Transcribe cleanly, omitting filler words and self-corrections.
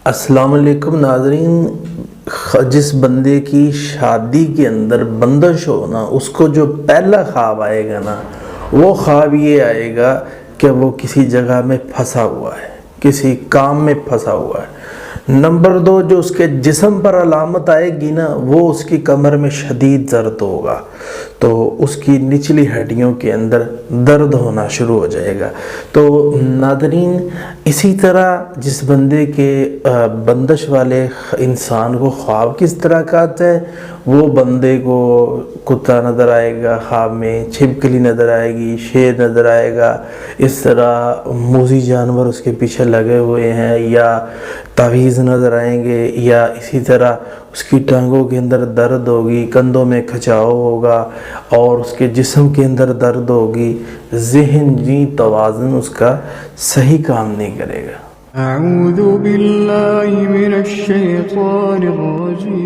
السلام علیکم ناظرین، جس بندے کی شادی کے اندر بندش ہو نا، اس کو جو پہلا خواب آئے گا نا، وہ خواب یہ آئے گا کہ وہ کسی جگہ میں پھنسا ہوا ہے، کسی کام میں پھنسا ہوا ہے۔ نمبر 2، جو اس کے جسم پر علامت آئے گی نا، وہ اس کی کمر میں شدید درد ہوگا، تو اس کی نچلی ہڈیوں کے اندر درد ہونا شروع ہو جائے گا۔ تو ناظرین، اسی طرح جس بندے کے بندش والے انسان کو خواب کس طرح کا آتا ہے، وہ بندے کو کتا نظر آئے گا، خواب میں چھپکلی نظر آئے گی، شیر نظر آئے گا، اس طرح موذی جانور اس کے پیچھے لگے ہوئے ہیں، یا تعویذ نظر آئیں گے، یا اسی طرح اس کی ٹانگوں کے اندر درد ہوگی، کندھوں میں کھچاؤ ہوگا، اور اس کے جسم کے اندر درد ہوگی، ذہنی توازن اس کا صحیح کام نہیں کرے گا۔ اعوذ باللہ من الشیطان الرجیم۔